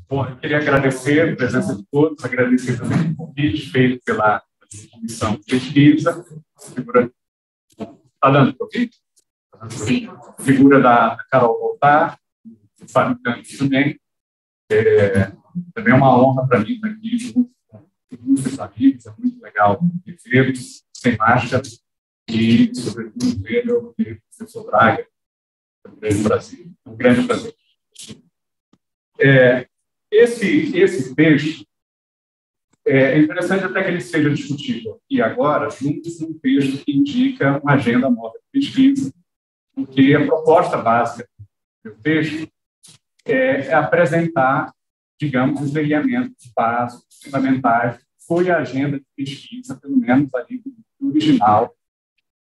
Bom, eu queria agradecer a presença de todos, agradecer também o convite feito pela comissão de pesquisa. Está dando para ouvir? Sim. Figura da Carol Voltar, do Fábio Campos também. Também é uma honra para mim estar aqui junto com muitos amigos, é muito legal vê-los sem máscara e, sobretudo, ver o professor Braga, do grande Brasil. É um grande prazer. Esse texto é interessante até que ele seja discutível aqui agora, junto com um texto que indica uma agenda nova de pesquisa, porque a proposta básica do texto é apresentar, digamos, os elementos básicos, fundamentais, foi a agenda de pesquisa, pelo menos ali do original,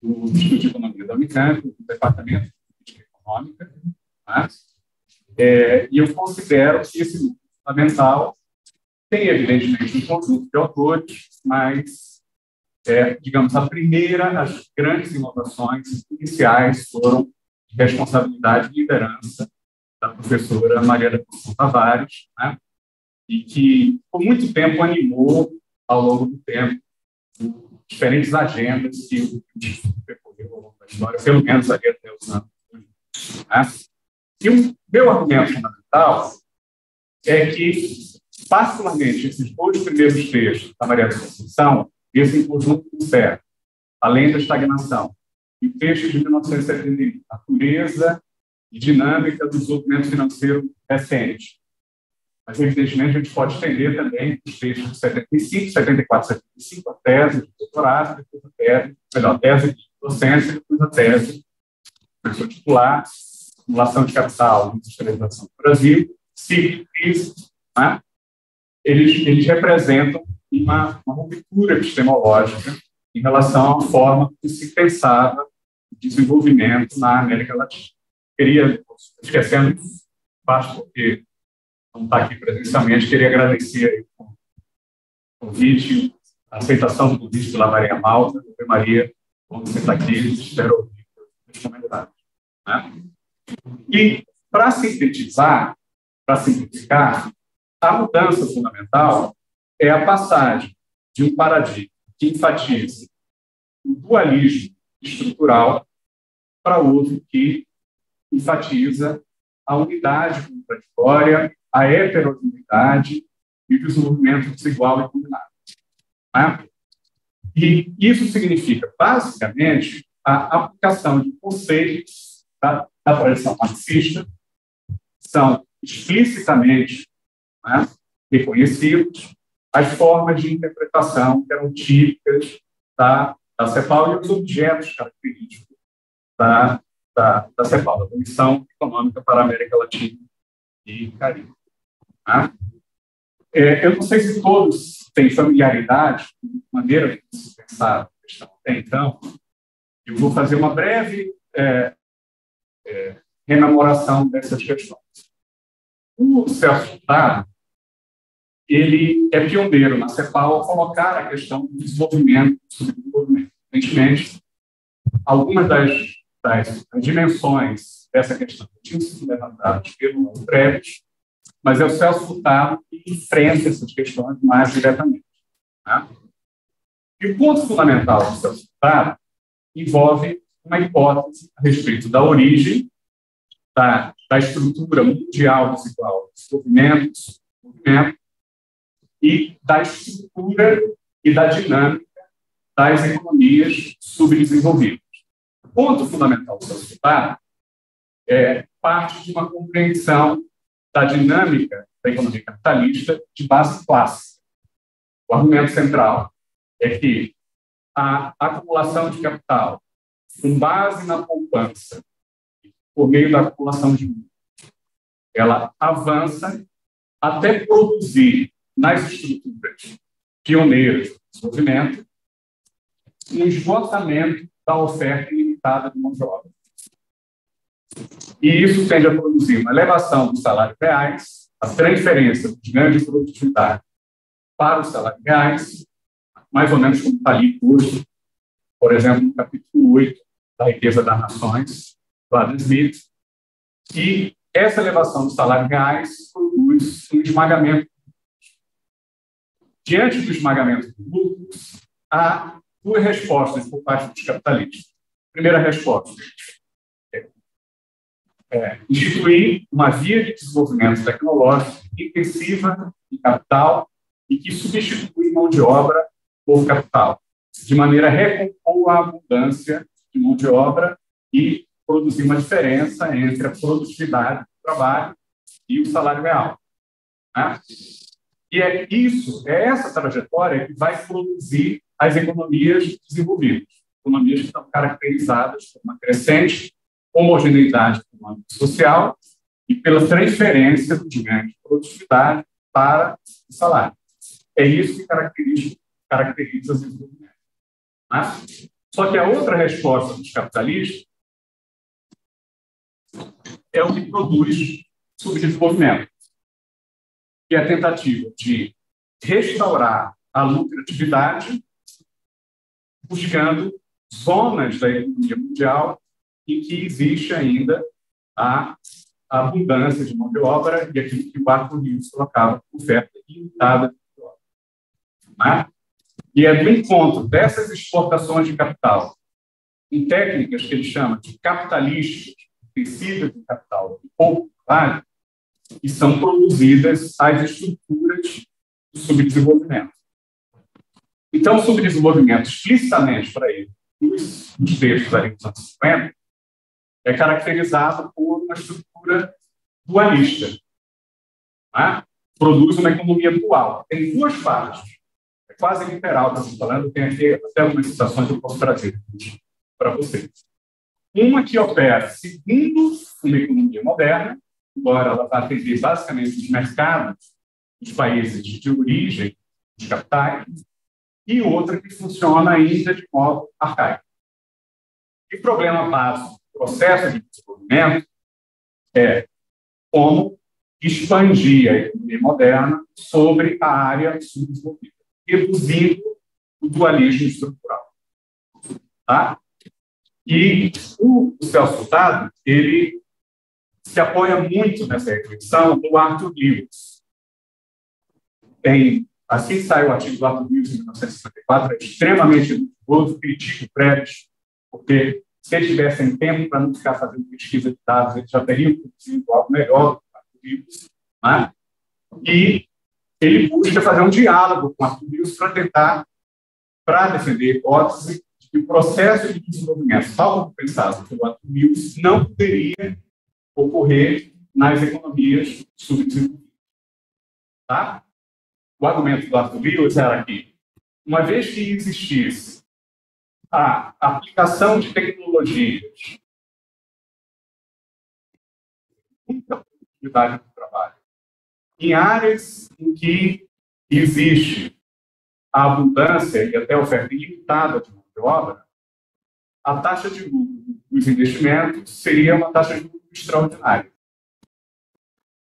do Instituto de Economia da Unicamp, do Departamento de Política Econômica, né? E eu considero que esse núcleo fundamental tem, evidentemente, um conjunto de autores, mas, digamos, as grandes inovações iniciais foram de responsabilidade e liderança da professora Maria da Conceição Tavares, né? E que, por muito tempo, animou, ao longo do tempo, diferentes agendas que o Instituto percorreu ao longo da história, pelo menos ali até os anos 2000, né? E o meu argumento fundamental é que, particularmente, esses dois primeiros textos da Maria da Conceição, esse conjunto certo, além da estagnação, e o texto de 1971, Natureza e Dinâmica do Desenvolvimento Financeiro Recente. Mas, evidentemente, a gente pode estender também os textos de 75, 74, 75, a tese de doutorado, depois a tese de docência, depois a tese de professor titular, acumulação de capital e industrialização do Brasil, ciclo de crise, né? Eles representam uma ruptura epistemológica em relação à forma que se pensava o desenvolvimento na América Latina. Esquecendo, baixo porque não está aqui presencialmente, queria agradecer o convite, a aceitação do convite pela Maria Malta, Maria, quando você está aqui, espero ouvir os comentários, né? E, para sintetizar, para simplificar, a mudança fundamental é a passagem de um paradigma que enfatiza o dualismo estrutural para outro que enfatiza a unidade contraditória, a heterogeneidade e o desenvolvimento desigual e combinado, né? E isso significa, basicamente, a aplicação de conceitos da tradição marxista, são explicitamente, né, reconhecidos as formas de interpretação que eram típicas da CEPAL e os objetos característicos da CEPAL, da Comissão Econômica para a América Latina e Caribe. Né? Eu não sei se todos têm familiaridade com a maneira de se pensar a questão até então. Eu vou fazer uma breve rememoração dessas questões. O Celso Furtado, ele é pioneiro na CEPAL a colocar a questão do desenvolvimento e subdesenvolvimento. Evidentemente, algumas das dimensões dessa questão tinham sido levantadas pelo Treves, mas é o Celso Furtado que enfrenta essas questões mais diretamente. Né? E o ponto fundamental do Celso Furtado envolve uma hipótese a respeito da origem da estrutura mundial desigual de desenvolvimento e da estrutura e da dinâmica das economias subdesenvolvidas. O ponto fundamental do Celso Furtado é parte de uma compreensão da dinâmica da economia capitalista de base clássica. O argumento central é que a acumulação de capital com base na poupança por meio da acumulação de lucro, ela avança até produzir nas estruturas pioneiras do desenvolvimento um esgotamento da oferta ilimitada de mão de obra. E isso tende a produzir uma elevação dos salários reais, a transferência dos ganhos de produtividade para os salários reais, mais ou menos como está ali hoje, por exemplo, no capítulo 8 da Riqueza das Nações, do Adam Smith, e essa elevação dos salários reais produz produz um esmagamento. Diante do esmagamento de lucros, há duas respostas por parte dos capitalistas. Primeira resposta é instituir uma via de desenvolvimento tecnológico intensiva em capital e que substitui mão de obra por capital, de maneira a recompor a abundância de mão de obra e produzir uma diferença entre a produtividade do trabalho e o salário real. Né? E é essa trajetória que vai produzir as economias desenvolvidas, economias que estão caracterizadas por uma crescente homogeneidade econômica e social e pela transferência do ganho de produtividade para o salário. É isso que caracteriza o desenvolvimento. Né? Só que a outra resposta dos capitalistas é o que produz subdesenvolvimento, que é a tentativa de restaurar a lucratividade buscando zonas da economia mundial em que existe ainda a abundância de mão de obra e aquilo que o Arthur Lewis colocava, oferta ilimitada de mão de obra. Né? E é do encontro dessas exportações de capital em técnicas que ele chama de capitalistas, tecidas de capital de pouco trabalho, que são produzidas as estruturas do subdesenvolvimento. Então, o subdesenvolvimento, explicitamente para ele, nos textos ali dos anos 50, é caracterizado por uma estrutura dualista. Né? Produz uma economia dual. Tem duas partes. É quase literal que eu estou falando. Tem aqui até algumas citações que eu posso trazer para vocês. Uma que opera segundo uma economia moderna, embora ela vá atender basicamente os mercados dos países de origem dos capitais, e outra que funciona ainda de modo arcaico. E o problema básico do processo de desenvolvimento é como expandir a economia moderna sobre a área subdesenvolvida, reduzindo o dualismo estrutural. Tá? E o Celso Furtado, ele se apoia muito nessa reflexão do Arthur Lewis. Assim saiu o artigo do Arthur Lewis em 1954, é extremamente luxuoso, critica o Prebisch, porque se eles tivessem tempo para não ficar fazendo pesquisa de dados, eles já teriam produzido algo melhor do que o Arthur Lewis. Né? E ele busca fazer um diálogo com o Arthur Lewis para defender a hipótese de que o processo de desenvolvimento, tal como pensado pelo Arthur Lewis, não poderia ocorrer nas economias subdesenvolvidas. Tá? O argumento do Arthur Lewis era que, uma vez que existisse a aplicação de tecnologias, muita produtividade do trabalho, em áreas em que existe a abundância e até a oferta ilimitada de mão de obra, a taxa de lucro dos investimentos seria uma taxa de lucro extraordinária.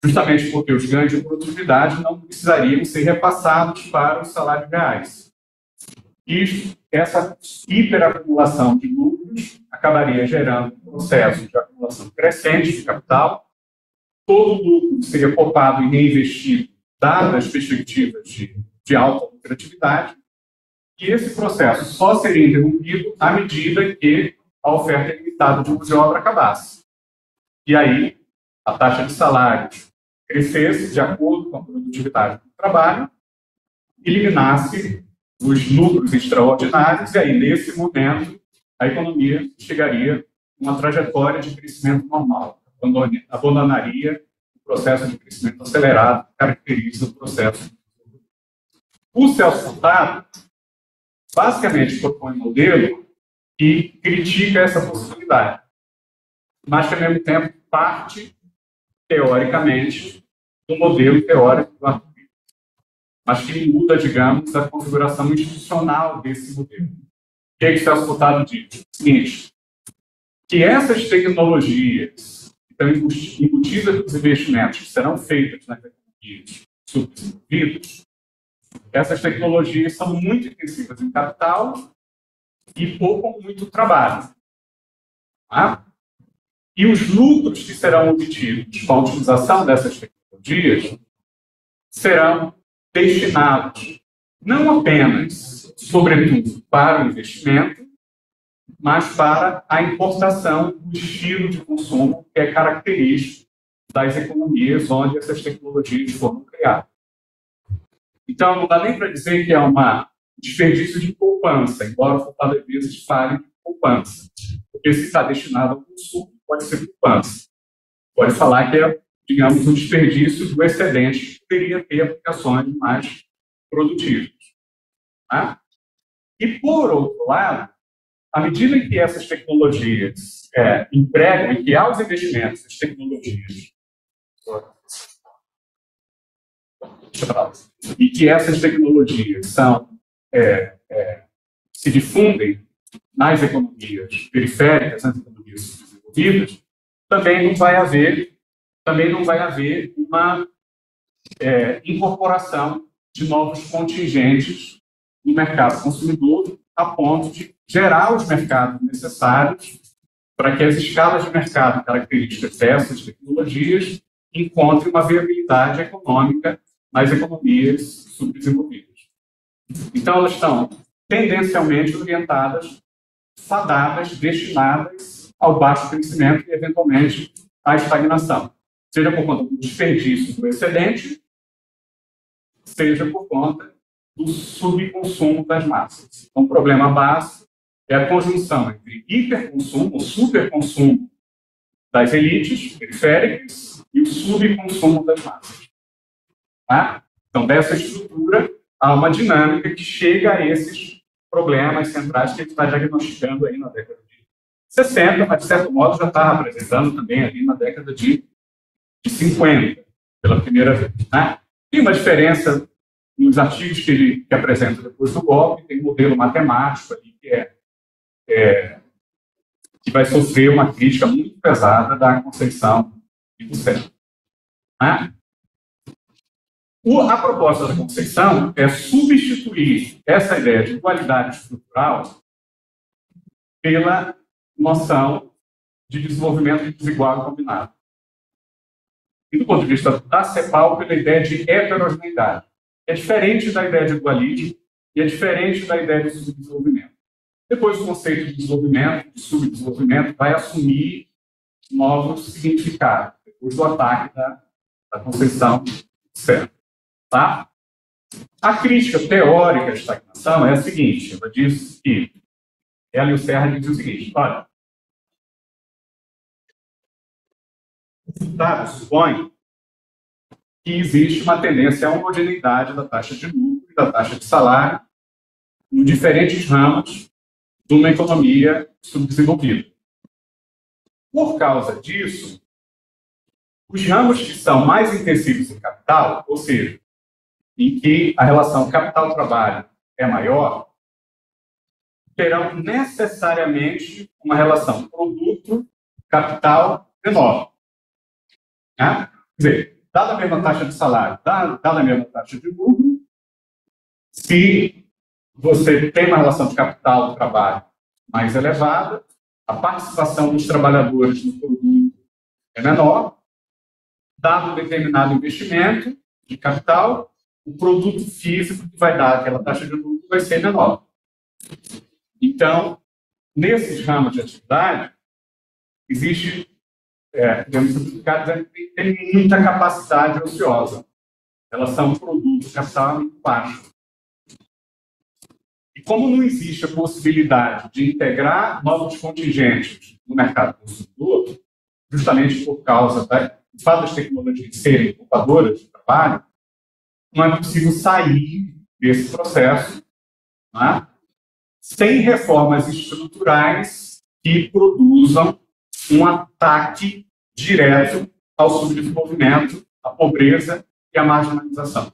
Justamente porque os ganhos de produtividade não precisariam ser repassados para os salários reais. E essa hiperacumulação de lucros acabaria gerando um processo de acumulação crescente de capital. Todo lucro seria poupado e reinvestido, dadas as perspectivas de alta lucratividade. E esse processo só seria interrompido à medida que a oferta limitada de mão de obra acabasse. E aí, a taxa de salários crescesse de acordo com a produtividade do trabalho, eliminasse os lucros extraordinários, e aí, nesse momento, a economia chegaria a uma trajetória de crescimento normal, abandonaria o processo de crescimento acelerado que caracteriza o processo. O Celso Furtado basicamente propõe um modelo que critica essa possibilidade, mas que, ao mesmo tempo, parte, teoricamente, do modelo teórico do Arthur Lewis, mas que muda, digamos, a configuração institucional desse modelo. O que é que o Celso Furtado diz? O seguinte, que essas tecnologias que estão embutidas nos investimentos que serão feitas nas economias subdesenvolvidas, essas tecnologias são muito intensivas em capital e poupam muito trabalho. Tá? E os lucros que serão obtidos com a utilização dessas tecnologias serão destinados não apenas, sobretudo, para o investimento, mas para a importação do estilo de consumo que é característico das economias onde essas tecnologias foram criadas. Então, não dá nem para dizer que é um desperdício de poupança, embora o Fortaleza vezes fale de poupança. Porque se está destinado ao consumo, pode ser poupança. Pode falar que é, digamos, um desperdício do excedente que poderia ter aplicações mais produtivas. Tá? E, por outro lado, à medida em que essas tecnologias empregam, em que há os investimentos, as tecnologias, e que essas tecnologias se difundem nas economias periféricas, nas economias subdesenvolvidas, também não vai haver uma incorporação de novos contingentes no mercado consumidor, a ponto de gerar os mercados necessários para que as escalas de mercado características dessas tecnologias encontrem uma viabilidade econômica nas economias subdesenvolvidas. Então, elas estão tendencialmente orientadas, fadadas, destinadas ao baixo crescimento e, eventualmente, à estagnação, seja por conta do desperdício do excedente, seja por conta do subconsumo das massas. Então, o problema básico é a conjunção entre hiperconsumo, o superconsumo das elites periféricas e o subconsumo das massas. Tá? Então, dessa estrutura, há uma dinâmica que chega a esses problemas centrais que a gente está diagnosticando aí na década de 60, mas, de certo modo, já está apresentando também ali na década de 50, pela primeira vez. Né? Tem uma diferença nos artigos que ele apresenta depois do golpe, tem um modelo matemático ali que vai sofrer uma crítica muito pesada da Conceição e do Serra. Né? A proposta da Conceição é substituir essa ideia de dualidade estrutural pela noção de desenvolvimento desigual e combinado. E do ponto de vista da CEPAL, pela ideia de heterogeneidade. É diferente da ideia de dualismo e é diferente da ideia de subdesenvolvimento. Depois, o conceito de desenvolvimento, de subdesenvolvimento, vai assumir novos significados, depois do ataque da Conceição Serra. Tá? A crítica teórica à estagnação é a seguinte, ela diz que, ela e o Serra dizem o seguinte, olha, o resultado supõe que existe uma tendência à homogeneidade da taxa de lucro e da taxa de salário em diferentes ramos de uma economia subdesenvolvida. Por causa disso, os ramos que são mais intensivos em capital, ou seja, em que a relação capital-trabalho é maior, terão necessariamente uma relação produto-capital menor. Né? Quer dizer, dada a mesma taxa de salário, dada a mesma taxa de lucro, se você tem uma relação de capital-trabalho mais elevada, a participação dos trabalhadores no produto é menor, dado um determinado investimento de capital, o produto físico que vai dar aquela taxa de lucro vai ser menor. Então, nesses ramos de atividade, existe, podemos simplificar dizendo que tem muita capacidade ociosa. Elas são produtos de capital muito baixo. E como não existe a possibilidade de integrar novos contingentes no mercado consumidor, justamente por causa do fato das tecnologias serem ocupadoras de trabalho, não é possível sair desse processo, né, sem reformas estruturais que produzam um ataque direto ao subdesenvolvimento, à pobreza e à marginalização.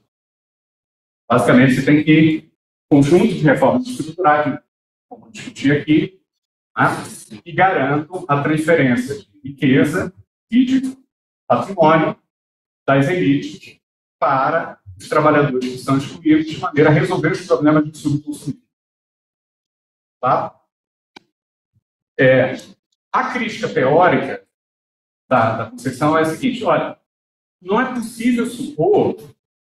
Basicamente, você tem que conjunto de reformas estruturais, como discutir aqui, né, que garantam a transferência de riqueza e de patrimônio das elites para os trabalhadores que estão excluídos, de maneira a resolver os problemas de subconsumo. Tá? A crítica teórica da Conceição é a seguinte, olha, não é possível supor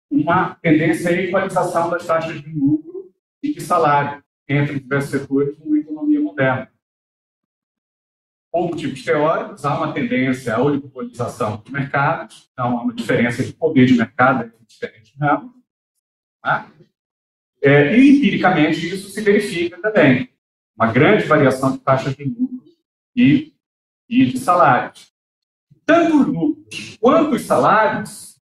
uma tendência à equalização das taxas de lucro e de salário entre diversos setores numa economia moderna. Por motivos teóricos, há uma tendência à oligopolização dos mercados, então há uma diferença de poder de mercado entre diferentes ramos. Tá? E, empiricamente, isso se verifica também. Uma grande variação de taxas de lucro e de salários. Tanto os lucros quanto os salários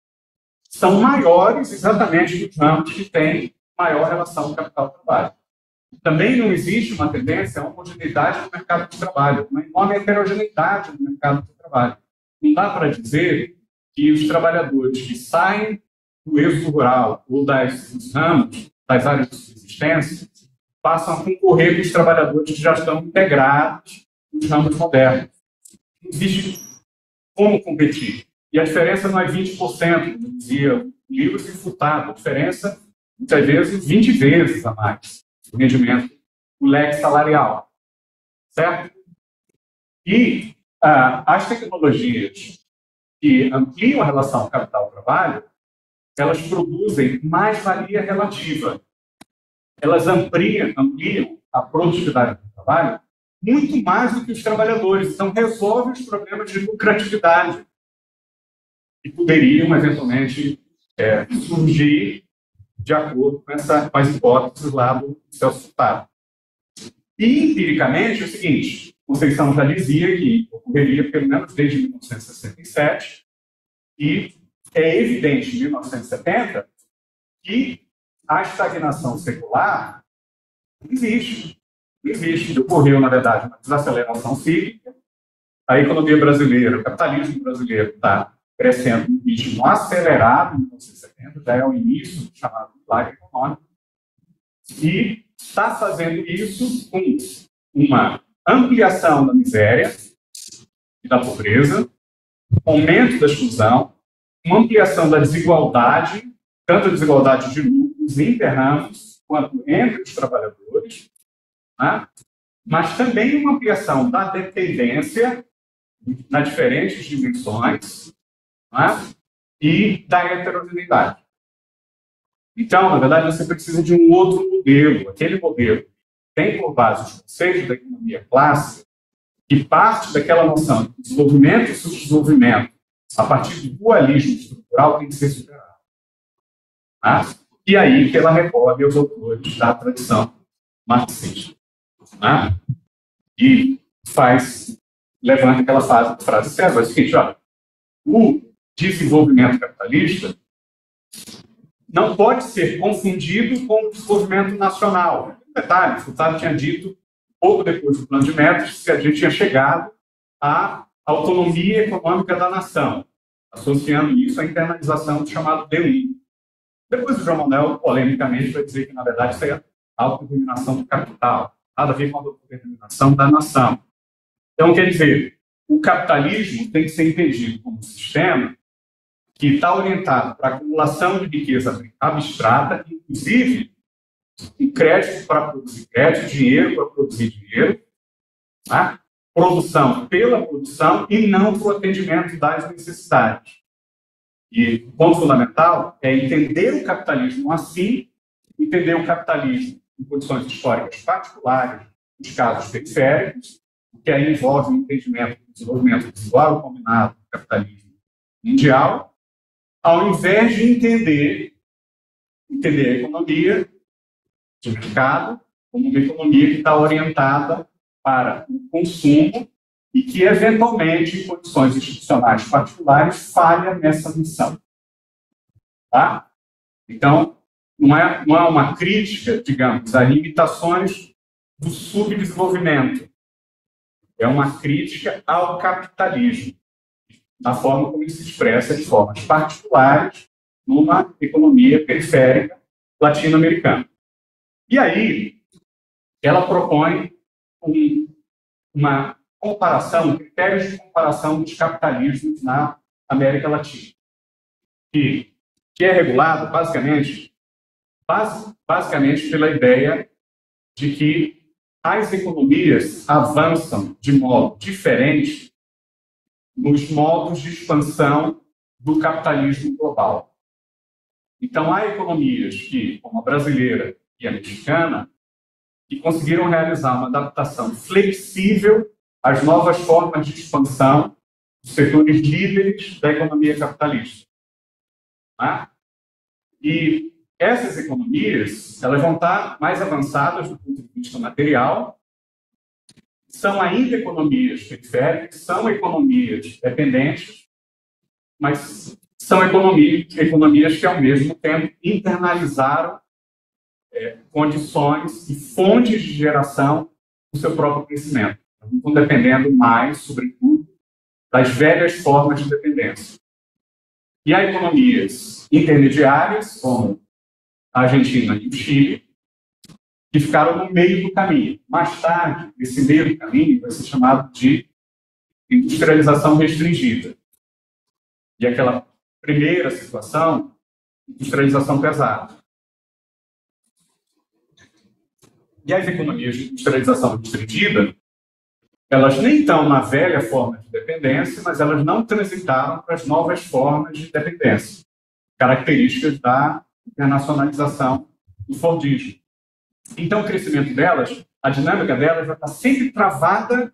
são maiores exatamente nos ramos que têm maior relação capital-trabalho. Também não existe uma tendência à homogeneidade no mercado de trabalho, uma enorme heterogeneidade no mercado de trabalho. Não dá para dizer que os trabalhadores que saem do êxodo rural ou dos ramos, das áreas de subsistência, passam a concorrer com os trabalhadores que já estão integrados nos ramos modernos. Não existe como competir. E a diferença não é 20%, como dizia o livro refutado. A diferença, muitas vezes, 20 vezes a mais o rendimento, o leque salarial. Certo? E as tecnologias que ampliam a relação capital-trabalho, elas produzem mais-valia relativa. Elas ampliam a produtividade do trabalho muito mais do que os trabalhadores. Então, resolve os problemas de lucratividade que poderiam, eventualmente, surgir de acordo com as hipóteses lá do Celso Furtado. E, empiricamente, é o seguinte, Conceição já dizia que ocorreria pelo menos desde 1967, e é evidente, em 1970, que a estagnação secular existe. Existe. Ocorreu, na verdade, uma desaceleração cíclica. A economia brasileira, o capitalismo brasileiro está crescendo em um ritmo acelerado em 1970, já é o início do chamado milagre econômico, e está fazendo isso com uma ampliação da miséria e da pobreza, aumento da exclusão, uma ampliação da desigualdade, tanto a desigualdade de lucros interramos quanto entre os trabalhadores, né? Mas também uma ampliação da dependência nas diferentes dimensões, né? E da heterogeneidade. Então, na verdade, você precisa de um outro modelo. Aquele modelo tem por base os conceitos da economia clássica, que parte daquela noção de desenvolvimento e subdesenvolvimento a partir do dualismo estrutural tem que ser superado. Tá? E aí que ela recorre aos autores da tradição marxista. Tá? E levanta aquela frase certa, é o seguinte, ó, o desenvolvimento capitalista não pode ser confundido com o desenvolvimento nacional. Detalhe, o Furtado tinha dito, pouco depois do plano de metas, que a gente tinha chegado à autonomia econômica da nação, associando isso à internalização do chamado D1. Depois o João Manuel, polemicamente, vai dizer que, na verdade, isso é a autodeterminação do capital, nada a ver com a autodeterminação da nação. Então, quer dizer, o capitalismo tem que ser entendido como um sistema que está orientado para a acumulação de riqueza abstrata, inclusive crédito para produzir crédito, dinheiro para produzir dinheiro, tá? Produção pela produção e não para o atendimento das necessidades. E o ponto fundamental é entender o capitalismo assim, entender o capitalismo em condições históricas particulares, nos casos periféricos, que aí envolve o entendimento do desenvolvimento desigual combinado do capitalismo mundial, ao invés de entender a economia de mercado como uma economia que está orientada para o consumo e que, eventualmente, em condições institucionais particulares, falha nessa missão. Tá? Então, não é uma crítica, digamos, a limitações do subdesenvolvimento. É uma crítica ao capitalismo, na forma como ele se expressa de formas particulares numa economia periférica latino-americana. E aí, ela propõe uma comparação, critérios de comparação dos capitalismos na América Latina, que é regulado, basicamente, pela ideia de que as economias avançam de modo diferente nos modos de expansão do capitalismo global. Então, há economias como a brasileira e a mexicana, que conseguiram realizar uma adaptação flexível às novas formas de expansão dos setores líderes da economia capitalista. Tá? E essas economias, elas vão estar mais avançadas do ponto de vista material, são ainda economias periféricas, são economias dependentes, mas são economias que, ao mesmo tempo, internalizaram condições e fontes de geração do seu próprio crescimento. Não estão dependendo mais, sobretudo, das velhas formas de dependência. E há economias intermediárias, como a Argentina e o Chile, que ficaram no meio do caminho. Mais tarde, esse meio do caminho vai ser chamado de industrialização restringida. E aquela primeira situação, industrialização pesada. E as economias de industrialização restringida, elas nem estão na velha forma de dependência, mas elas não transitaram para as novas formas de dependência, características da internacionalização do Fordismo. Então, o crescimento delas, a dinâmica delas vai estar sempre travada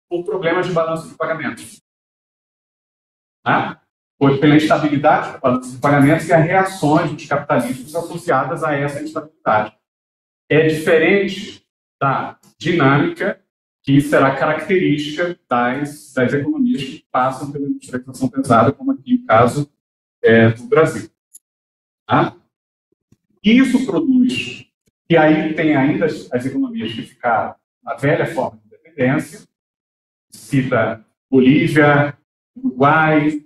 por problemas de balanço de pagamentos. Pela instabilidade do balanço de pagamentos e as reações dos capitalistas associadas a essa instabilidade. É diferente da dinâmica que será característica das economias que passam pela industrialização pesada, como aqui o caso do Brasil. Isso produz, e aí tem ainda as economias que ficaram na velha forma de dependência, cita Bolívia, Uruguai,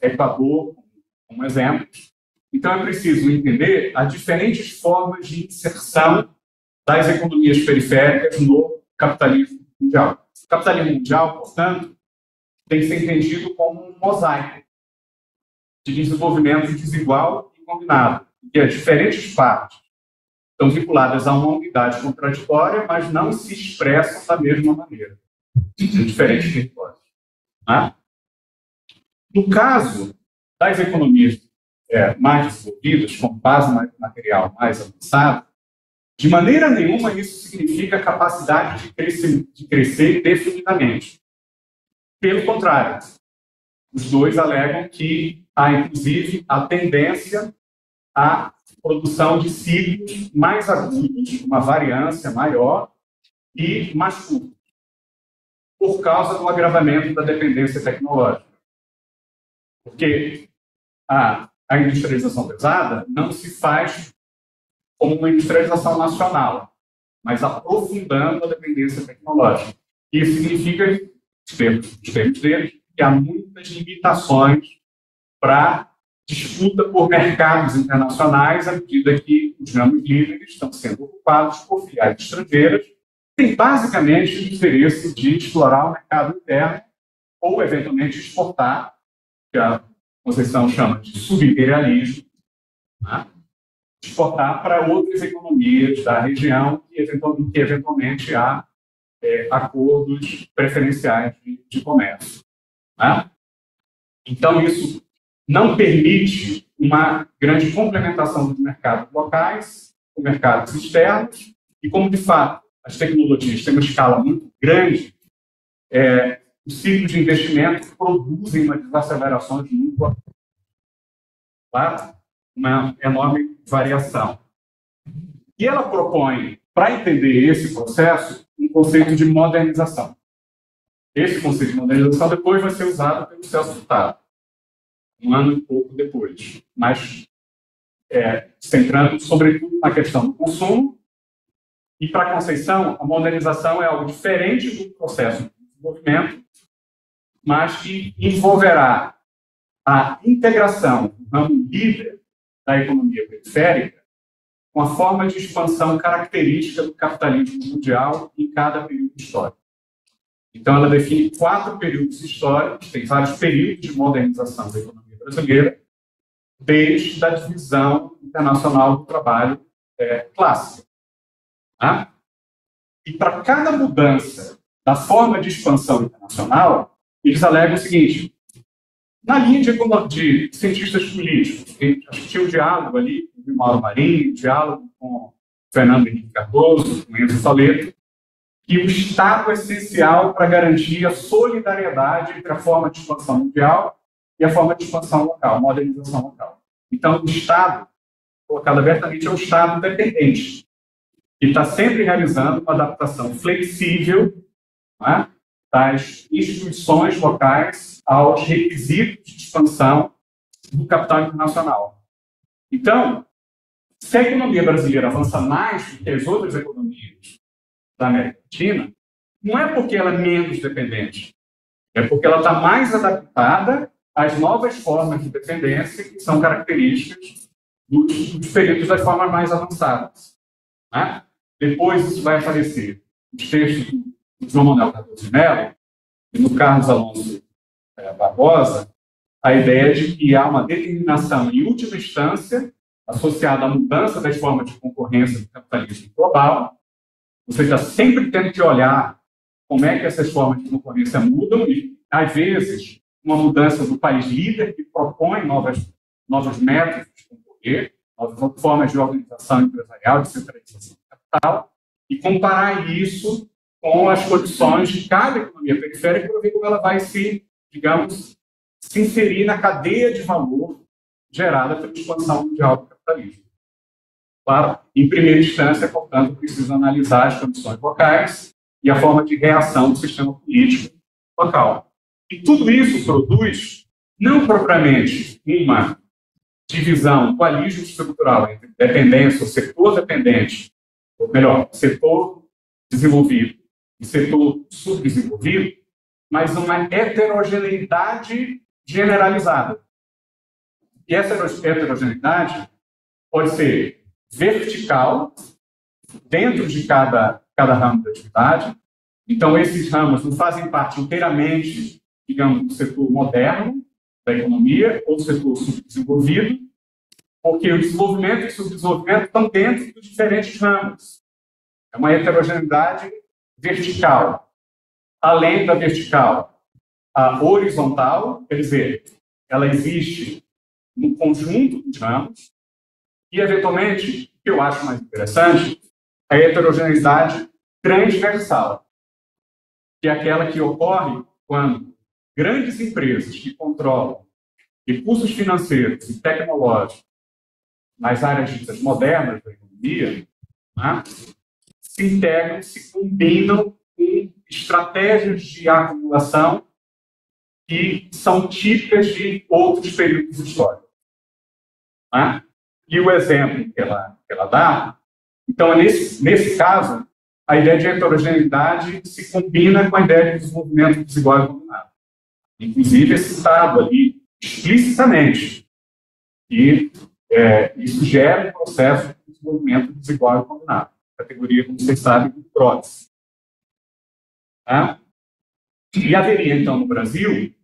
Equador, como exemplo. Então, é preciso entender as diferentes formas de inserção das economias periféricas no capitalismo mundial. O capitalismo mundial, portanto, tem que ser entendido como um mosaico de desenvolvimento desigual e combinado, em que as diferentes partes estão vinculadas a uma unidade contraditória, mas não se expressam da mesma maneira, em diferentes territórios. No caso das economias mais desenvolvidas, com base material mais avançada, de maneira nenhuma isso significa capacidade de crescer definidamente. Pelo contrário, os dois alegam que há, inclusive, a tendência à produção de ciclos mais agudos, uma variância maior e mais curtos, por causa do agravamento da dependência tecnológica. Porque a industrialização pesada não se faz como uma industrialização nacional, mas aprofundando a dependência tecnológica. Isso significa, nos termos deles, que há muitas limitações para disputa por mercados internacionais, à medida que os ramos livres estão sendo ocupados por filiais estrangeiras, que têm basicamente o interesse de explorar o mercado interno ou, eventualmente, exportar, que a Conceição chama de subimperialismo, exportar para outras economias da região que eventualmente há acordos preferenciais de comércio. Então, isso não permite uma grande complementação dos mercados locais com mercados externos, e como, de fato, as tecnologias têm uma escala muito grande, os ciclos de investimento produzem uma desaceleração de muito, uma enorme variação. E ela propõe, para entender esse processo, um conceito de modernização. Esse conceito de modernização depois vai ser usado pelo Celso Furtado, um ano e pouco depois, mas centrando sobretudo na questão do consumo. E para a Conceição, a modernização é algo diferente do processo de desenvolvimento, mas que envolverá a integração do ramo líder da economia periférica com a forma de expansão característica do capitalismo mundial em cada período histórico. Então, ela define 4 períodos históricos, tem vários períodos de modernização da economia brasileira, desde a divisão internacional do trabalho clássica. E para cada mudança da forma de expansão internacional, eles alegam o seguinte: Na linha de cientistas políticos, acho que tinha um diálogo ali com o Mauro Marinho, diálogo com Fernando Henrique Cardoso, com Enzo Saleto, que o Estado é essencial para garantir a solidariedade entre a forma de expansão mundial e a forma de expansão local, modernização local. Então, o Estado, colocado abertamente, é um Estado dependente, que está sempre realizando uma adaptação flexível, né, das instituições locais aos requisitos de expansão do capital internacional. Então, se a economia brasileira avança mais do que as outras economias da América Latina, não é porque ela é menos dependente, é porque ela está mais adaptada às novas formas de dependência que são características dos períodos das formas mais avançadas. Né? Depois isso vai aparecer nos textos do João Manuel Cardoso de Mello e no Carlos Alonso Barbosa, a ideia de que há uma determinação, em última instância, associada à mudança das formas de concorrência do capitalismo global. Você está sempre tendo que olhar como é que essas formas de concorrência mudam e, às vezes, uma mudança do país líder que propõe novos métodos de concorrer, novas formas de organização empresarial, de centralização do capital, e comparar isso com as condições de cada economia periférica para ver como ela vai se, digamos, se inserir na cadeia de valor gerada pela expansão mundial do capitalismo. Claro, em primeira instância, portanto, precisa analisar as condições locais e a forma de reação do sistema político local. E tudo isso produz, não propriamente uma divisão, dualismo estrutural entre dependência ou setor dependente, ou melhor, setor desenvolvido e setor subdesenvolvido, mas uma heterogeneidade generalizada. E essa heterogeneidade pode ser vertical, dentro de cada ramo da atividade. Então, esses ramos não fazem parte inteiramente, digamos, do setor moderno da economia ou do setor subdesenvolvido, porque o desenvolvimento e o subdesenvolvimento estão dentro dos diferentes ramos. É uma heterogeneidade vertical. Além da vertical, a horizontal, quer dizer, ela existe no conjunto dos ramos, e, eventualmente, o que eu acho mais interessante, é a heterogeneidade transversal, que é aquela que ocorre quando grandes empresas que controlam recursos financeiros e tecnológicos nas áreas ditas modernas da economia, né, se integram, se combinam com estratégias de acumulação que são típicas de outros períodos históricos. Né? E o exemplo que ela dá, então, nesse caso, a ideia de heterogeneidade se combina com a ideia de desenvolvimento desigual e combinado. Inclusive, é citado ali explicitamente que isso gera um processo de desenvolvimento desigual e combinado. Categoria, como vocês sabem, do PRODES. Tá? E haveria, então, no Brasil,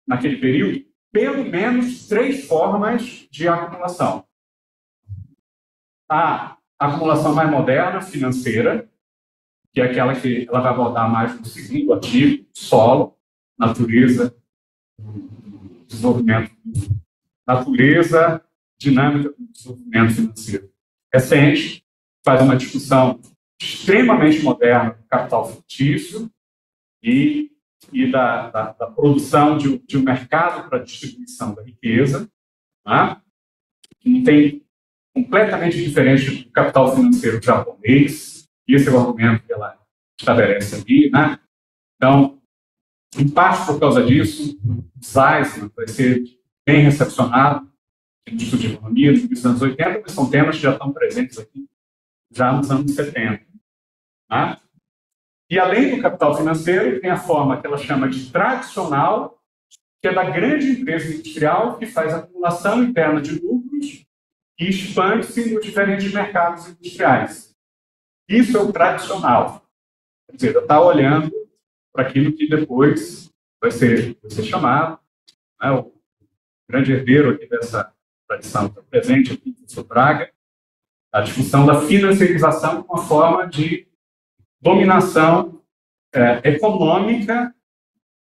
naquele período, pelo menos 3 formas de acumulação. A acumulação mais moderna, financeira, que é aquela que ela vai abordar mais no segundo ativo, solo, natureza, desenvolvimento, natureza, dinâmica do desenvolvimento financeiro recente, faz uma discussão extremamente moderna do capital fictício e da produção de um mercado para a distribuição da riqueza, né? Que tem completamente diferente do capital financeiro japonês, e esse é o argumento que ela estabelece ali, né? Então, em parte por causa disso, Zeisman vai ser bem recepcionado no estudo de economia nos anos 80, mas são temas que já estão presentes aqui já nos anos 70. Né? E além do capital financeiro, tem a forma que ela chama de tradicional, que é da grande empresa industrial que faz acumulação interna de lucros e expande-se nos diferentes mercados industriais. Isso é o tradicional. Quer dizer, ela está olhando para aquilo que depois vai ser chamado, né, o grande herdeiro aqui dessa tradição está presente aqui, o professor Braga, a discussão da financiarização como uma forma de dominação econômica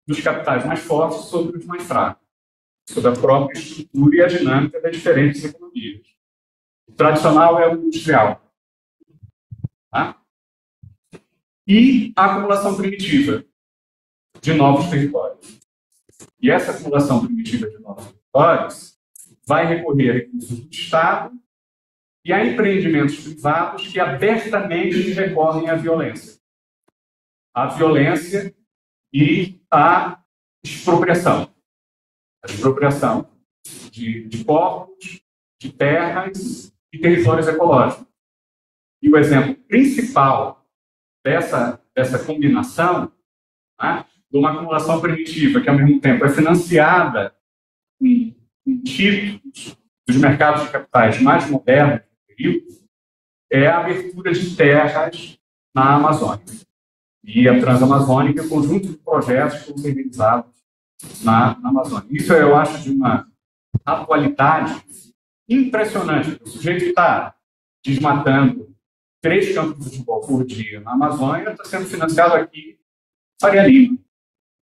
dos capitais mais fortes sobre os mais fracos. sobre a própria estrutura e a dinâmica das diferentes economias. O tradicional é o industrial. Tá? E a acumulação primitiva de novos territórios. E essa acumulação primitiva de novos territórios vai recorrer a recursos do Estado e a empreendimentos privados que abertamente recorrem à violência. A violência e a expropriação. A expropriação de corpos, de terras e territórios ecológicos. E o exemplo principal dessa combinação, né, de uma acumulação primitiva que, ao mesmo tempo, é financiada em títulos dos mercados de capitais mais modernos do período, é a abertura de terras na Amazônia. E a Transamazônica é um conjunto de projetos que foram realizados na Amazônia. Isso eu acho de uma atualidade impressionante. O sujeito está desmatando 3 campos de futebol por dia na Amazônia, está sendo financiado aqui Faria Lima.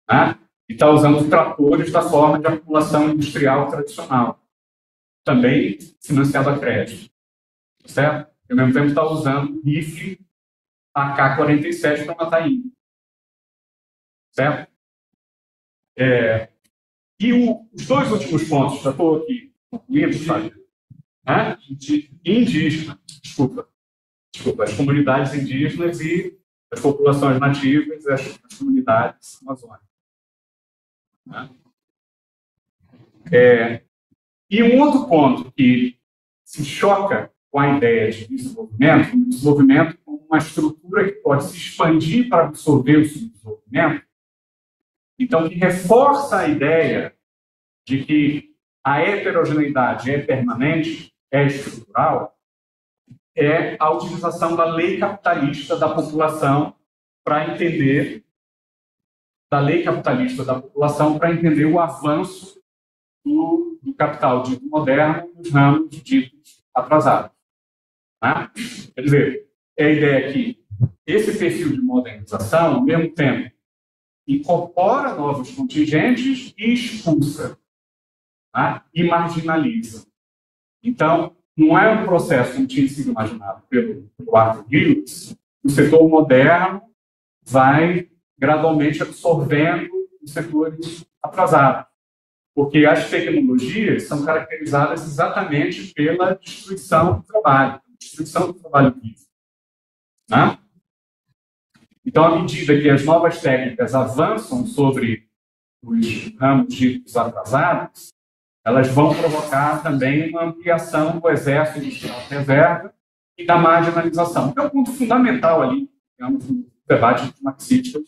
Né? E está usando os tratores da forma de acumulação industrial tradicional. Também financiado a crédito. Certo? E, ao mesmo tempo, está usando o rifle AK-47 para matar índio. Certo? E os 2 últimos pontos, já estou aqui concluindo, sabe? Né? Indígena, desculpa, as comunidades indígenas e as populações nativas, as comunidades amazônicas. Né? E um outro ponto que se choca com a ideia de desenvolvimento como uma estrutura que pode se expandir para absorver o subdesenvolvimento, então, que reforça a ideia de que a heterogeneidade é permanente, é estrutural, é a utilização da lei capitalista da população para entender o avanço do capital dito moderno nos ramos ditos atrasados. Né? Quer dizer, é a ideia que esse perfil de modernização, ao mesmo tempo, incorpora novos contingentes e expulsa, né? E marginaliza. Então, não é um processo como tinha sido imaginado pelo Arthur Gillis. O setor moderno vai gradualmente absorvendo os setores atrasados, porque as tecnologias são caracterizadas exatamente pela destruição do trabalho físico. Né? Então, à medida que as novas técnicas avançam sobre os ramos ditos atrasados, elas vão provocar também uma ampliação do exército industrial reserva e da marginalização, que é um ponto fundamental ali, digamos, no debate de marxistas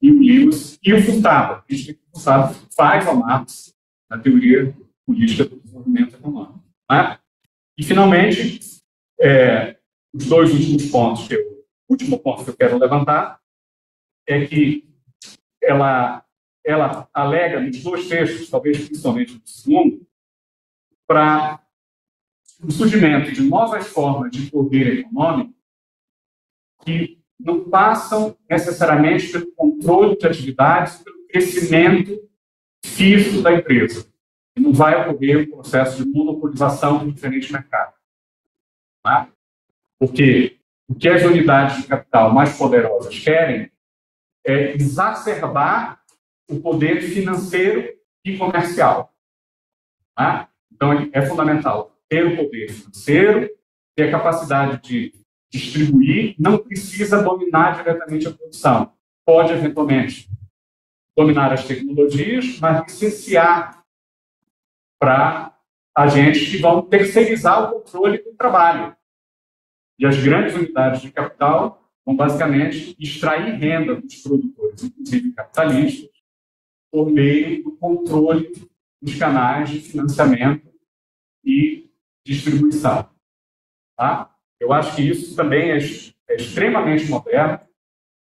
e o Lewis e o Furtado. O Furtado faz ao Marx na teoria política do desenvolvimento econômico. Né? E, finalmente, os 2 últimos pontos, o último ponto que eu quero levantar é que ela alega nos 2 textos, talvez principalmente no segundo, para o surgimento de novas formas de poder econômico que não passam necessariamente pelo controle de atividades, pelo crescimento físico da empresa. E não vai ocorrer um processo de monopolização de diferentes mercados. Tá? Porque o que as unidades de capital mais poderosas querem é exacerbar o poder financeiro e comercial. Tá? Então, é fundamental ter o poder financeiro, ter a capacidade de distribuir, não precisa dominar diretamente a produção. Pode, eventualmente, dominar as tecnologias, mas licenciar para agentes que vão terceirizar o controle do trabalho. E as grandes unidades de capital vão, basicamente, extrair renda dos produtores, inclusive capitalistas, por meio do controle dos canais de financiamento e distribuição. Tá? Eu acho que isso também é extremamente moderno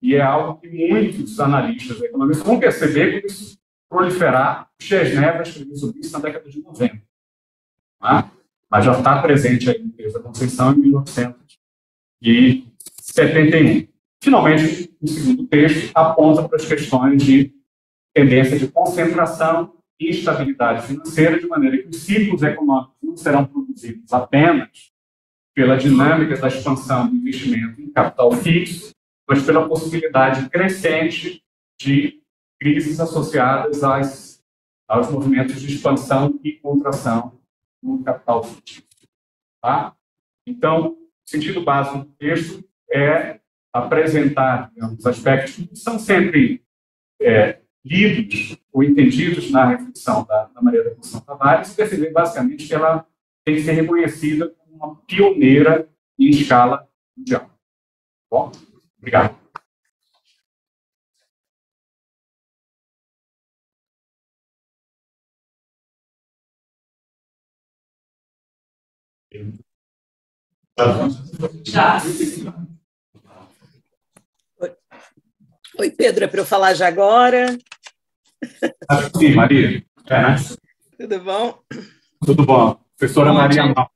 e é algo que muitos analistas econômicos vão perceber quando isso proliferar. O Chesnev escreveu sobre isso na década de 90. Tá? Mas já está presente aí no texto da Conceição em 1971. Finalmente, o segundo texto aponta para as questões de tendência de concentração instabilidade financeira, de maneira que os ciclos econômicos não serão produzidos apenas pela dinâmica da expansão do investimento em capital fixo, mas pela possibilidade crescente de crises associadas aos movimentos de expansão e contração no capital fixo. Tá? Então, o sentido básico do texto é apresentar, digamos, aspectos que são sempre lidos ou entendidos na reflexão da Maria da Conceição Tavares, e perceber basicamente que ela tem que ser reconhecida como uma pioneira em escala mundial. Bom, obrigado. Oi, Pedro, é para eu falar já agora? Acho que sim, Maria. Né? Tudo bom? Tudo bom. Professora Maria Mal.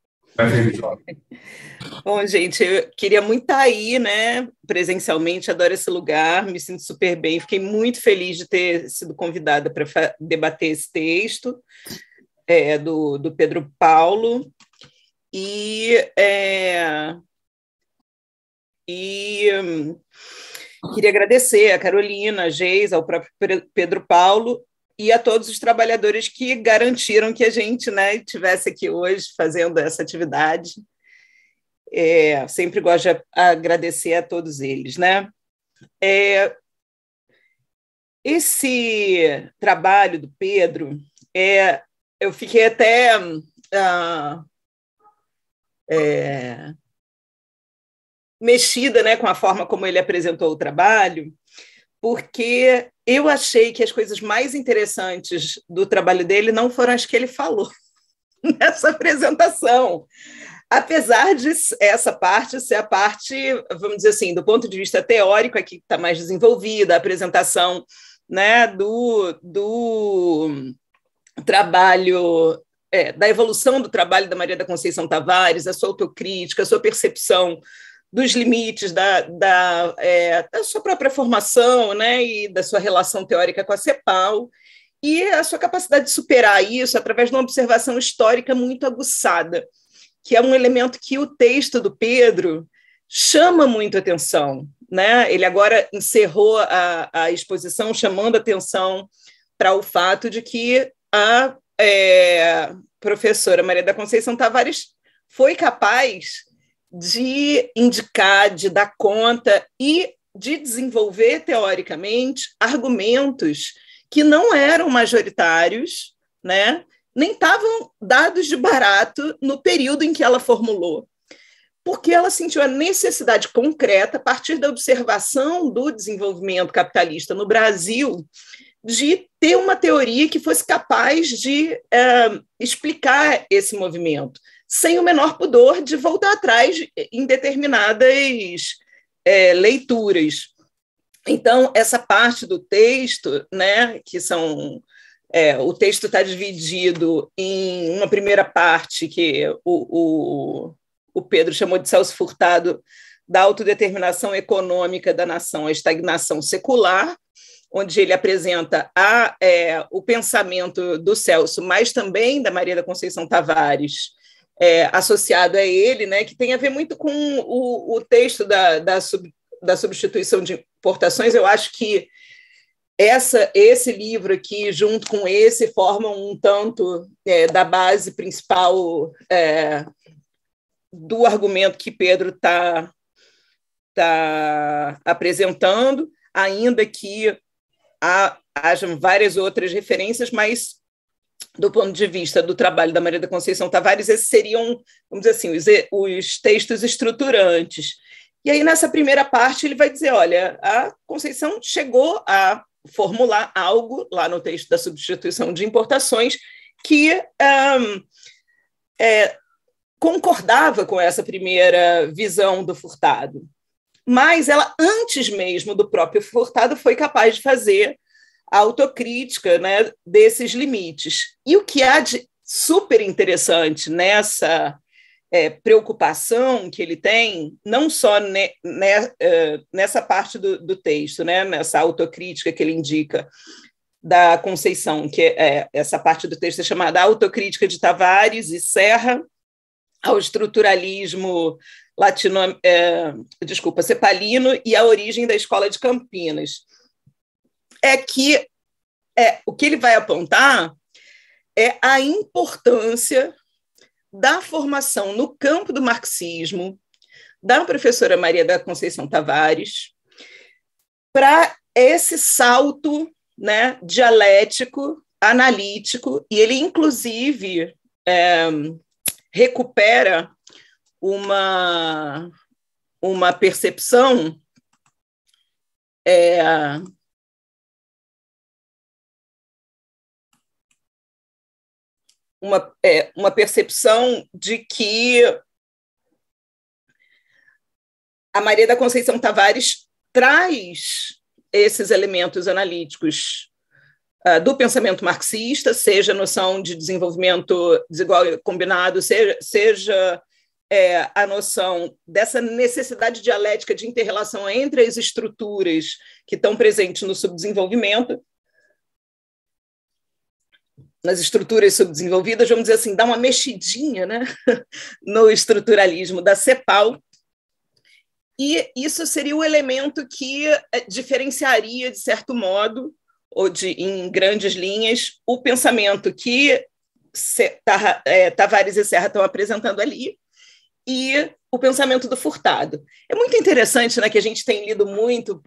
Bom, gente, eu queria muito estar aí, né, presencialmente, adoro esse lugar, me sinto super bem, fiquei muito feliz de ter sido convidada para debater esse texto do Pedro Paulo, queria agradecer a Carolina, a Geis, ao próprio Pedro Paulo e a todos os trabalhadores que garantiram que a gente, né, estivesse aqui hoje fazendo essa atividade. Sempre gosto de agradecer a todos eles, né? Esse trabalho do Pedro, eu fiquei até mexida, né, com a forma como ele apresentou o trabalho, porque eu achei que as coisas mais interessantes do trabalho dele não foram as que ele falou nessa apresentação, apesar de essa parte ser a parte, vamos dizer assim, do ponto de vista teórico, aqui está mais desenvolvida, a apresentação, né, do trabalho, da evolução do trabalho da Maria da Conceição Tavares, a sua autocrítica, a sua percepção dos limites da sua própria formação, né, e da sua relação teórica com a CEPAL, e a sua capacidade de superar isso através de uma observação histórica muito aguçada, que é um elemento que o texto do Pedro chama muito atenção, né? Ele agora encerrou a exposição chamando atenção para o fato de que a professora Maria da Conceição Tavares foi capaz de indicar, de dar conta e de desenvolver teoricamente argumentos que não eram majoritários, né? Nem estavam dados de barato no período em que ela formulou, porque ela sentiu a necessidade concreta, a partir da observação do desenvolvimento capitalista no Brasil, de ter uma teoria que fosse capaz de explicar esse movimento, sem o menor pudor de voltar atrás em determinadas leituras. Então, essa parte do texto, né, que são... o texto está dividido em uma primeira parte que o Pedro chamou de Celso Furtado, da autodeterminação econômica da nação à estagnação secular, onde ele apresenta o pensamento do Celso, mas também da Maria da Conceição Tavares, associado a ele, né, que tem a ver muito com o texto da substituição de importações. Eu acho que esse livro aqui, junto com esse, formam um tanto da base principal do argumento que Pedro está apresentando, ainda que hajam várias outras referências, mas, do ponto de vista do trabalho da Maria da Conceição Tavares, esses seriam, vamos dizer assim, os textos estruturantes. E aí, nessa primeira parte, ele vai dizer, olha, a Conceição chegou a formular algo lá no texto da substituição de importações que concordava com essa primeira visão do Furtado. Mas ela, antes mesmo do próprio Furtado, foi capaz de fazer a autocrítica, né, desses limites. E o que há de super interessante nessa preocupação que ele tem, não só nessa parte do texto, né, nessa autocrítica que ele indica, da Conceição, que essa parte do texto é chamada Autocrítica de Tavares e Serra ao estruturalismo cepalino e a origem da Escola de Campinas. O que ele vai apontar é a importância da formação no campo do marxismo da professora Maria da Conceição Tavares para esse salto, né, dialético, analítico, e ele, inclusive, recupera uma percepção uma percepção de que a Maria da Conceição Tavares traz esses elementos analíticos do pensamento marxista, seja a noção de desenvolvimento desigual e combinado, seja a noção dessa necessidade dialética de inter-relação entre as estruturas que estão presentes no subdesenvolvimento, nas estruturas subdesenvolvidas, vamos dizer assim, dá uma mexidinha, né, no estruturalismo da CEPAL, e isso seria o elemento que diferenciaria, de certo modo, ou em grandes linhas, o pensamento que Tavares e Serra estão apresentando ali e o pensamento do Furtado. É muito interessante, né, que a gente tem lido muito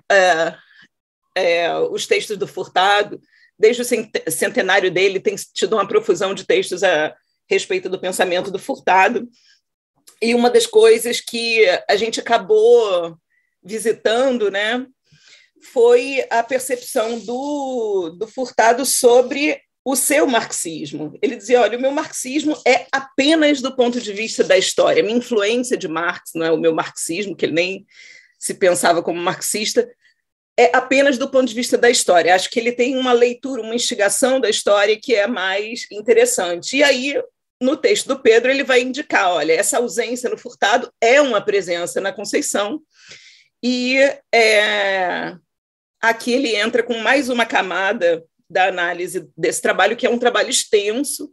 os textos do Furtado. Desde o centenário dele, tem tido uma profusão de textos a respeito do pensamento do Furtado. E uma das coisas que a gente acabou visitando, né, foi a percepção do Furtado sobre o seu marxismo. Ele dizia, olha, o meu marxismo é apenas do ponto de vista da história. A minha influência de Marx, não é o meu marxismo, que ele nem se pensava como marxista, é apenas do ponto de vista da história. Acho que ele tem uma leitura, uma instigação da história que é mais interessante. E aí, no texto do Pedro, ele vai indicar, olha, essa ausência no Furtado é uma presença na Conceição, e aqui ele entra com mais uma camada da análise desse trabalho, que é um trabalho extenso,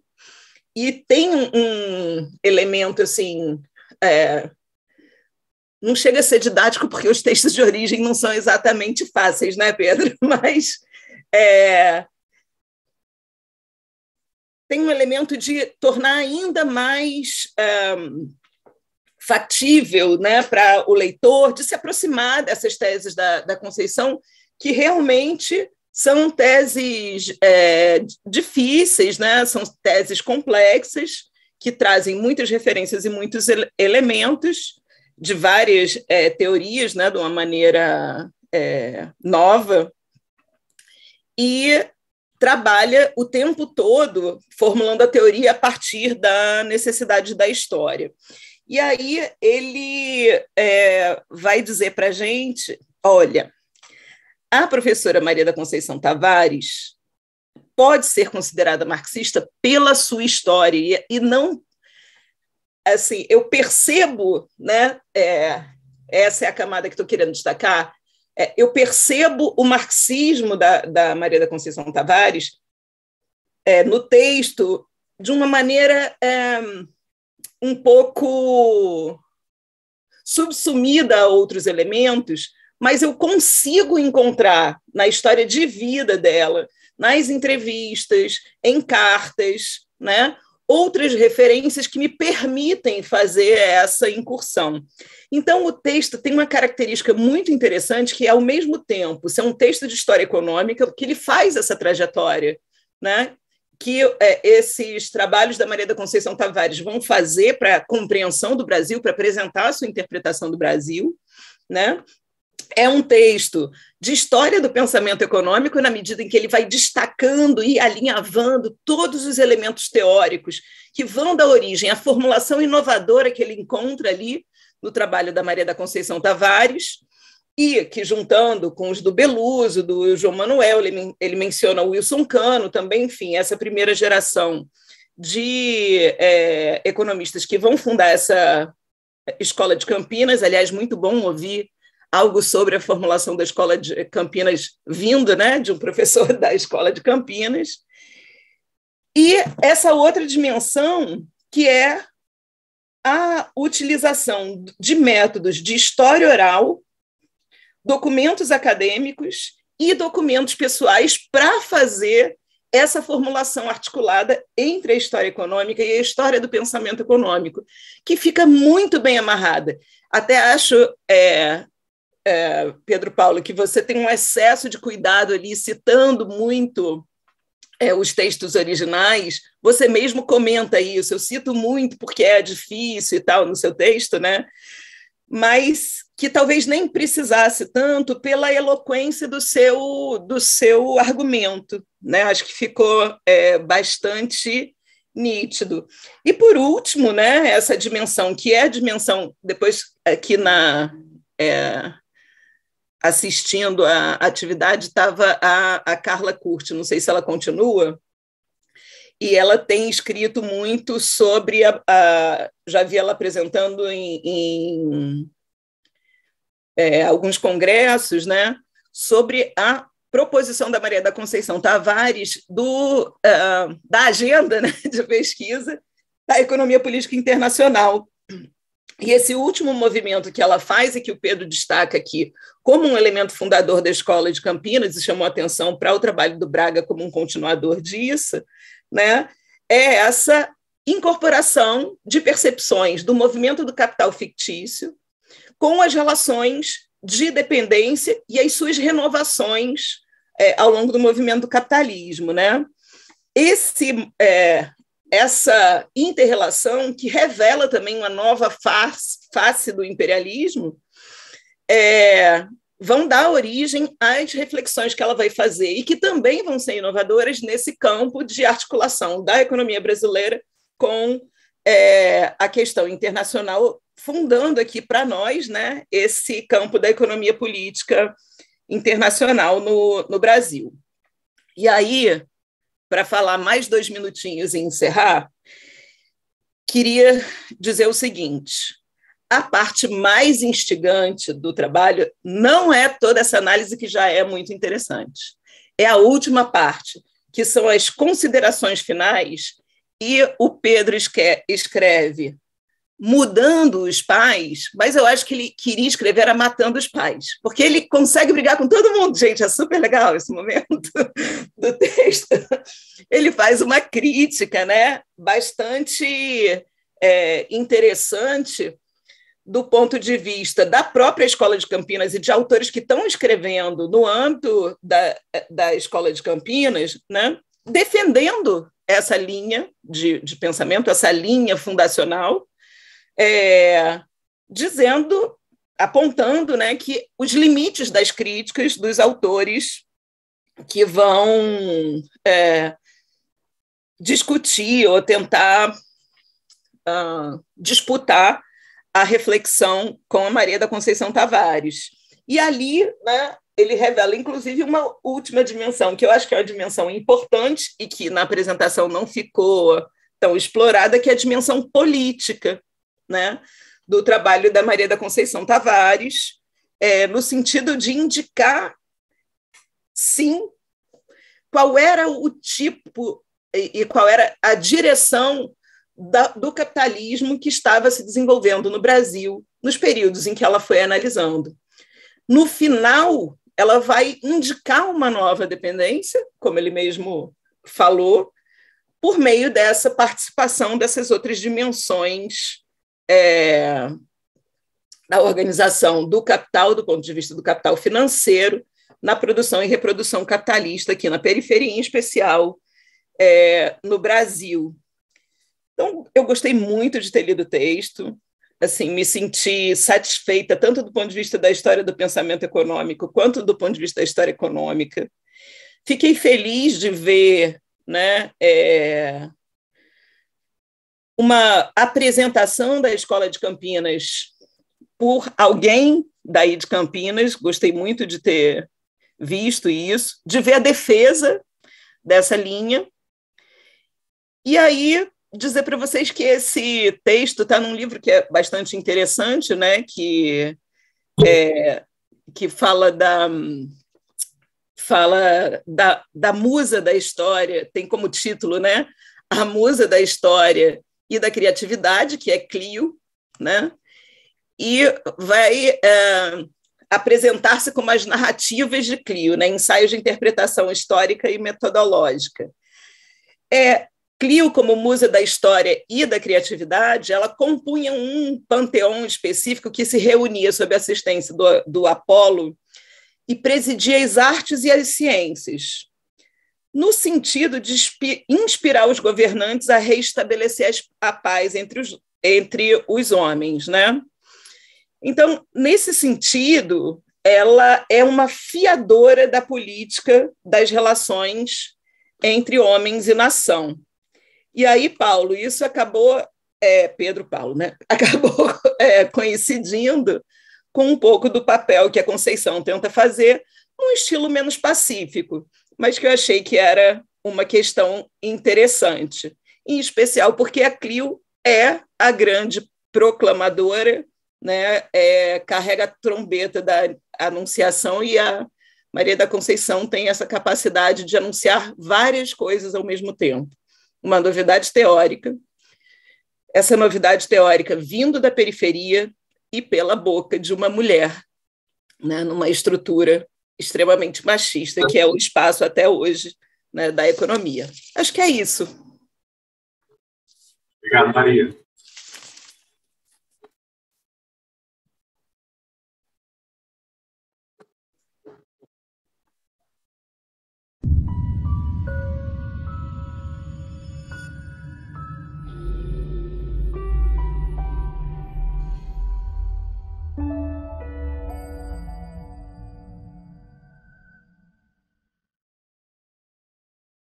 e tem um elemento, assim, não chega a ser didático, porque os textos de origem não são exatamente fáceis, né, Pedro? Mas tem um elemento de tornar ainda mais factível, né, para o leitor de se aproximar dessas teses da Conceição, que realmente são teses difíceis, né? São teses complexas, que trazem muitas referências e muitos elementos de várias teorias, né, de uma maneira nova, e trabalha o tempo todo formulando a teoria a partir da necessidade da história. E aí ele vai dizer para a gente, olha, a professora Maria da Conceição Tavares pode ser considerada marxista pela sua história, e não, assim, eu percebo, né, essa é a camada que estou querendo destacar, eu percebo o marxismo da Maria da Conceição Tavares no texto de uma maneira um pouco subsumida a outros elementos, mas eu consigo encontrar na história de vida dela, nas entrevistas, em cartas, né, outras referências que me permitem fazer essa incursão. Então, o texto tem uma característica muito interessante, que é, ao mesmo tempo, ser um texto de história econômica, que ele faz essa trajetória, né, que esses trabalhos da Maria da Conceição Tavares vão fazer para a compreensão do Brasil, para apresentar a sua interpretação do Brasil, né? É um texto de história do pensamento econômico, na medida em que ele vai destacando e alinhavando todos os elementos teóricos que vão dar origem à formulação inovadora que ele encontra ali no trabalho da Maria da Conceição Tavares, e que, juntando com os do Beluso, do João Manuel, ele menciona o Wilson Cano também, enfim, essa primeira geração de economistas que vão fundar essa Escola de Campinas. Aliás, muito bom ouvir algo sobre a formulação da Escola de Campinas, vindo, né, de um professor da Escola de Campinas, e essa outra dimensão, que é a utilização de métodos de história oral, documentos acadêmicos e documentos pessoais para fazer essa formulação articulada entre a história econômica e a história do pensamento econômico, que fica muito bem amarrada. Até acho, Pedro Paulo, que você tem um excesso de cuidado ali, citando muito os textos originais. Você mesmo comenta isso, eu cito muito porque é difícil e tal no seu texto, né? Mas que talvez nem precisasse tanto pela eloquência do seu argumento, né? Acho que ficou bastante nítido. E, por último, né, essa dimensão, que é a dimensão, depois aqui assistindo a atividade, estava a Carla Curti, não sei se ela continua, e ela tem escrito muito sobre, já vi ela apresentando em alguns congressos, né, sobre a proposição da Maria da Conceição Tavares da agenda, né, de pesquisa da economia política internacional. E esse último movimento que ela faz e que o Pedro destaca aqui como um elemento fundador da Escola de Campinas e chamou atenção para o trabalho do Braga como um continuador disso, né, é essa incorporação de percepções do movimento do capital fictício com as relações de dependência e as suas renovações ao longo do movimento do capitalismo, né? Essa inter-relação que revela também uma nova face do imperialismo, vão dar origem às reflexões que ela vai fazer e que também vão ser inovadoras nesse campo de articulação da economia brasileira com a questão internacional, fundando aqui para nós, né, esse campo da economia política internacional no Brasil. E aí, para falar mais 2 minutinhos e encerrar, queria dizer o seguinte: a parte mais instigante do trabalho não é toda essa análise, que já é muito interessante. É a última parte, que são as considerações finais, e o Pedro escreve mudando os pais, mas eu acho que ele queria escrever era matando os pais, porque ele consegue brigar com todo mundo. Gente, é super legal esse momento do texto. Ele faz uma crítica, né, bastante interessante do ponto de vista da própria Escola de Campinas e de autores que estão escrevendo no âmbito da Escola de Campinas, né, defendendo essa linha de pensamento, essa linha fundacional, apontando, né, que os limites das críticas dos autores que vão discutir ou tentar disputar a reflexão com a Maria da Conceição Tavares. E ali, né, ele revela, inclusive, uma última dimensão, que eu acho que é uma dimensão importante e que na apresentação não ficou tão explorada, que é a dimensão política, né, do trabalho da Maria da Conceição Tavares, no sentido de indicar, sim, qual era o tipo e qual era a direção do capitalismo que estava se desenvolvendo no Brasil nos períodos em que ela foi analisando. No final, ela vai indicar uma nova dependência, como ele mesmo falou, por meio dessa participação dessas outras dimensões da organização do capital, do ponto de vista do capital financeiro, na produção e reprodução capitalista, aqui na periferia, em especial no Brasil. Então, eu gostei muito de ter lido o texto, assim, me senti satisfeita, tanto do ponto de vista da história do pensamento econômico, quanto do ponto de vista da história econômica. Fiquei feliz de ver, né, uma apresentação da Escola de Campinas por alguém daí de Campinas, gostei muito de ter visto isso, de ver a defesa dessa linha. E aí, dizer para vocês que esse texto está num livro que é bastante interessante, né, que que fala da musa da história, tem como título, né, a musa da história e da criatividade, que é Clio, né, e vai apresentar-se como as narrativas de Clio, né, ensaios de interpretação histórica e metodológica. Clio, como musa da história e da criatividade, ela compunha um panteão específico que se reunia sob a assistência do Apolo e presidia as artes e as ciências, no sentido de inspirar os governantes a reestabelecer a paz entre os homens, né? Então, nesse sentido, ela é uma fiadora da política das relações entre homens e nação. E aí, Paulo, isso acabou, Pedro Paulo, né? Acabou coincidindo com um pouco do papel que a Conceição tenta fazer, num estilo menos pacífico, mas que eu achei que era uma questão interessante, em especial porque a Clio é a grande proclamadora, né? Carrega a trombeta da anunciação, e a Maria da Conceição tem essa capacidade de anunciar várias coisas ao mesmo tempo. Uma novidade teórica, essa novidade teórica vindo da periferia e pela boca de uma mulher, né, numa estrutura extremamente machista, que é o espaço até hoje, né, da economia. Acho que é isso. Obrigado, Maria.